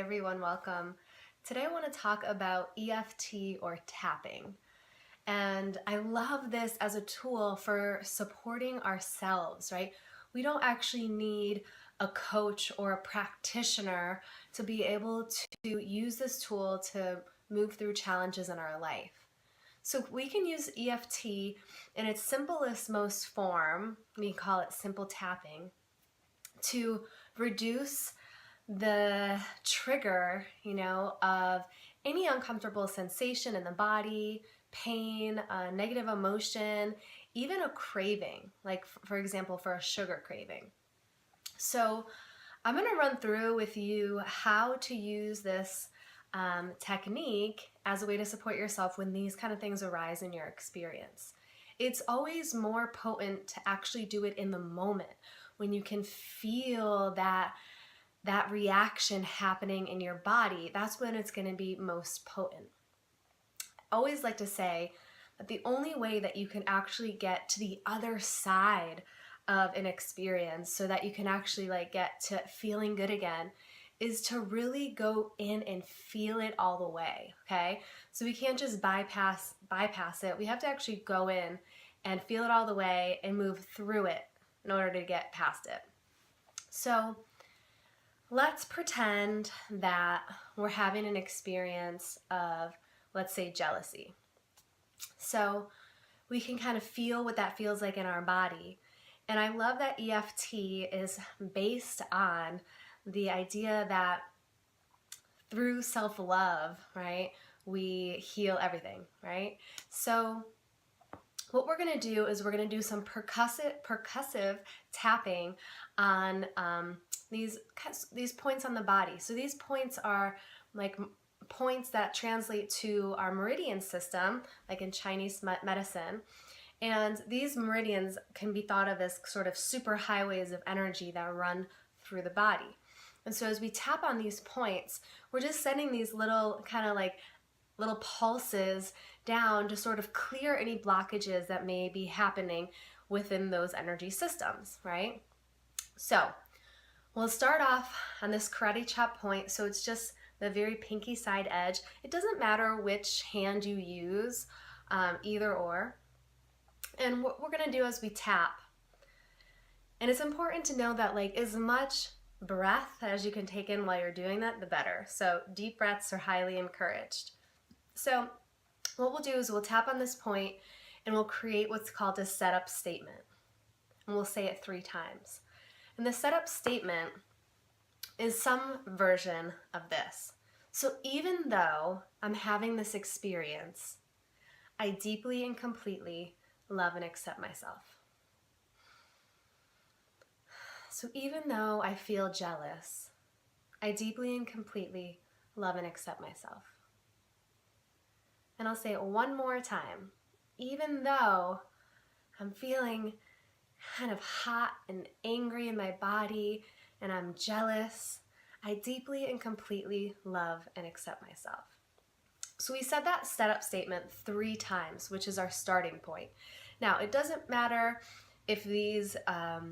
everyone, welcome. Today I want to talk about EFT or tapping. And I love this as a tool for supporting ourselves, right? We don't actually need a coach or a practitioner to be able to use this tool to move through challenges in our life. So we can use EFT in its simplest, most form, we call it simple tapping, to reduce the trigger, of any uncomfortable sensation in the body, pain, a negative emotion, even a craving, like for example, for a sugar craving. So I'm going to run through with you how to use this technique as a way to support yourself when these kind of things arise in your experience. It's always more potent to actually do it in the moment when you can feel that reaction happening in your body. That's when it's going to be most potent. I always like to say that the only way that you can actually get to the other side of an experience so that you can actually get to feeling good again is to really go in and feel it all the way, okay? So we can't just bypass it. We have to actually go in and feel it all the way and move through it in order to get past it. So let's pretend that we're having an experience of, let's say, jealousy. So we can kind of feel what that feels like in our body. And I love that EFT is based on the idea that through self-love, right, we heal everything, right? So what we're going to do is we're going to do some percussive tapping on these points on the body. So these points are like points that translate to our meridian system, like in Chinese medicine. And these meridians can be thought of as sort of super highways of energy that run through the body. And so as we tap on these points, we're just sending these little little pulses down to sort of clear any blockages that may be happening within those energy systems, right? So we'll start off on this karate chop point. So it's just the very pinky side edge. It doesn't matter which hand you use, either or. And what we're gonna do is we tap. And it's important to know that as much breath as you can take in while you're doing that, the better. So deep breaths are highly encouraged. So what we'll do is we'll tap on this point and we'll create what's called a setup statement. And we'll say it 3 times. And the setup statement is some version of this. So even though I'm having this experience, I deeply and completely love and accept myself. So even though I feel jealous, I deeply and completely love and accept myself. And I'll say it one more time. Even though I'm feeling kind of hot and angry in my body and I'm jealous, I deeply and completely love and accept myself. So we said that setup statement 3 times, which is our starting point. Now, it doesn't matter if these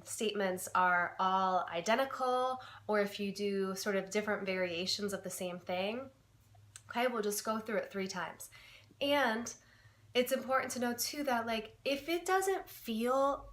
statements are all identical or if you do sort of different variations of the same thing. Okay, we'll just go through it 3 times. And it's important to know too that if it doesn't feel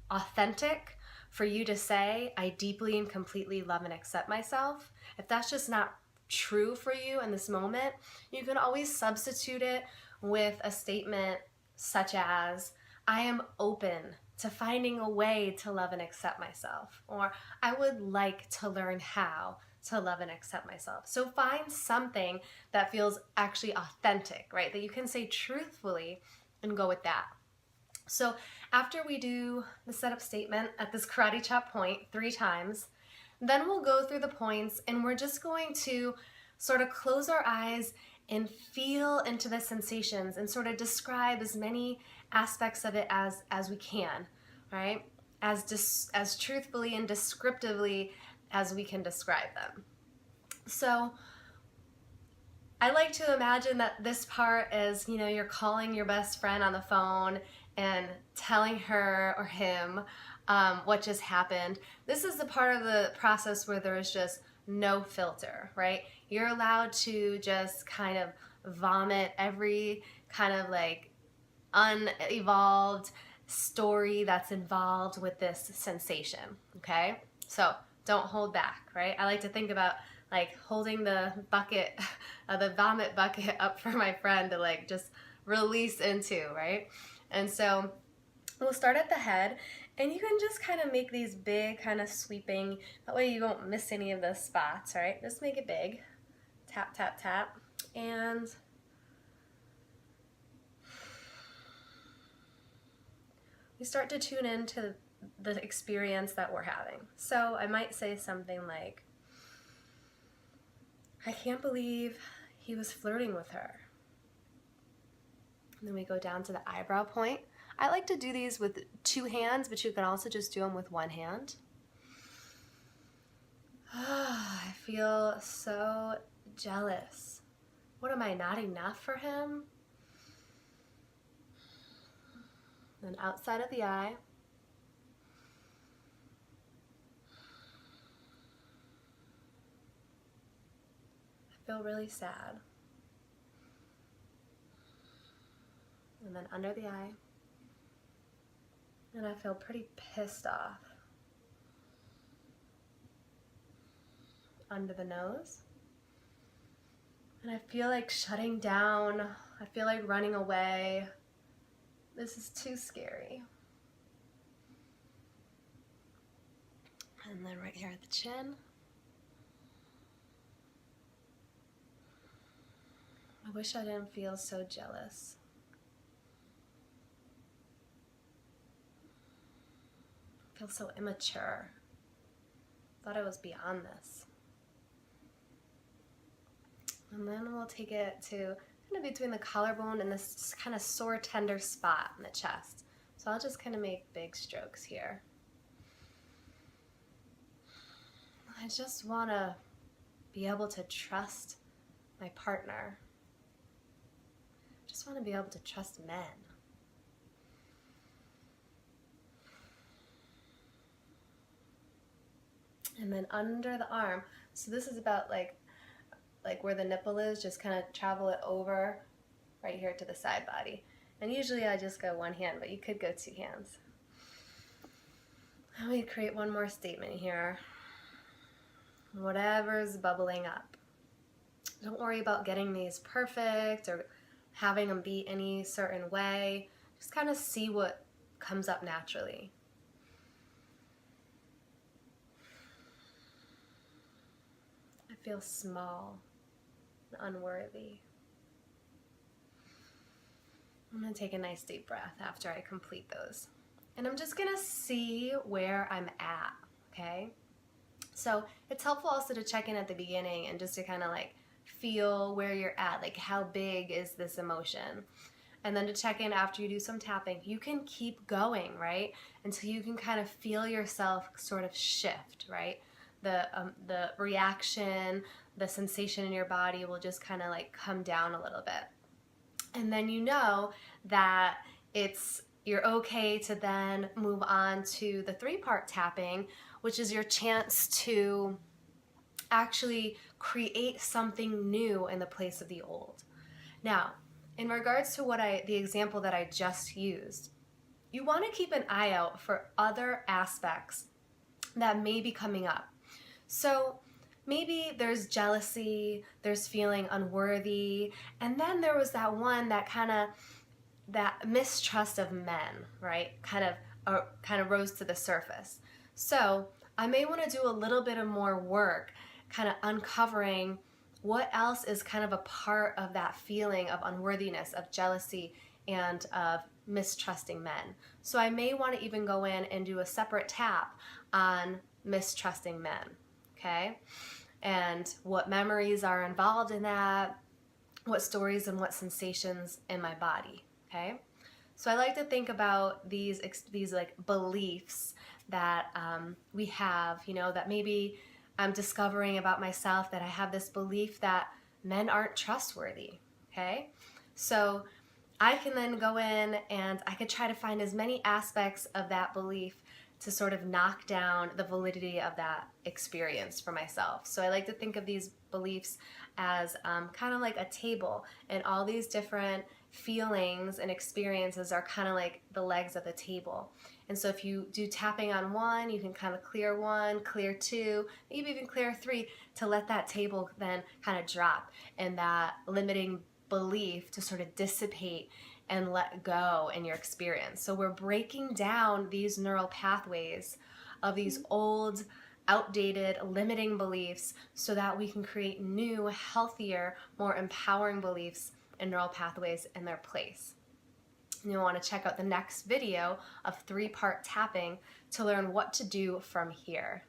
authentic for you to say, I deeply and completely love and accept myself, if that's just not true for you in this moment, you can always substitute it with a statement such as, I am open to finding a way to love and accept myself, or I would like to learn how to love and accept myself. So find something that feels actually authentic, right? That you can say truthfully and go with that. So after we do the setup statement at this karate chop point 3 times, then we'll go through the points and we're just going to sort of close our eyes and feel into the sensations and sort of describe as many aspects of it as we can, right? As truthfully and descriptively as we can describe them. So I like to imagine that this part is, you're calling your best friend on the phone and telling her or him what just happened. This is the part of the process where there is just no filter, right? You're allowed to just kind of vomit every kind of like unevolved story that's involved with this sensation, okay? So don't hold back, right? I like to think about like holding the bucket, the vomit bucket up for my friend to like just release into, right? And so we'll start at the head, and you can just kind of make these big kind of sweeping, that way you won't miss any of those spots, right? Just make it big. Tap, tap, tap. And we start to tune into the experience that we're having. So I might say something like, I can't believe he was flirting with her. And then we go down to the eyebrow point. I like to do these with 2 hands, but you can also just do them with 1 hand. I feel so jealous. What, am I not enough for him? Then outside of the eye. I feel really sad. And then under the eye. And I feel pretty pissed off. Under the nose. And I feel like shutting down. I feel like running away. This is too scary. And then right here at the chin. I wish I didn't feel so jealous. I feel so immature. Thought I was beyond this. And then we'll take it to kind of between the collarbone and this kind of sore, tender spot in the chest. So I'll just kind of make big strokes here. I just want to be able to trust my partner. I just want to be able to trust men. And then under the arm, so this is about like where the nipple is, just kind of travel it over right here to the side body. And usually I just go 1 hand, but you could go 2 hands. Let me create one more statement here. Whatever's bubbling up. Don't worry about getting these perfect or having them be any certain way. Just kind of see what comes up naturally. I feel small and unworthy. I'm going to take a nice deep breath after I complete those. And I'm just going to see where I'm at, okay? So it's helpful also to check in at the beginning and just to kind of like feel where you're at, like how big is this emotion? And then to check in after you do some tapping. You can keep going, right? Until you can kind of feel yourself sort of shift, right? The reaction, the sensation in your body will just kind of like come down a little bit. And then you know that you're okay to then move on to the 3-part tapping, which is your chance to actually create something new in the place of the old. Now, in regards to the example that I just used, you want to keep an eye out for other aspects that may be coming up. So maybe there's jealousy, there's feeling unworthy, and then there was that one that mistrust of men, right? Kind of rose to the surface. So I may want to do a little bit of more work, kind of uncovering what else is kind of a part of that feeling of unworthiness, of jealousy, and of mistrusting men. So I may want to even go in and do a separate tap on mistrusting men, okay? And what memories are involved in that, what stories and what sensations in my body, okay? So I like to think about these like beliefs that we have, that maybe I'm discovering about myself, that I have this belief that men aren't trustworthy, okay? So I can then go in and I could try to find as many aspects of that belief to sort of knock down the validity of that experience for myself. So I like to think of these beliefs as kind of like a table, and all these different feelings and experiences are kind of like the legs of the table. And so if you do tapping on one, you can kind of clear one, clear two, maybe even clear three, to let that table then kind of drop and that limiting belief to sort of dissipate and let go in your experience. So we're breaking down these neural pathways of these old, outdated, limiting beliefs so that we can create new, healthier, more empowering beliefs and neural pathways in their place. And you'll want to check out the next video of 3-part tapping to learn what to do from here.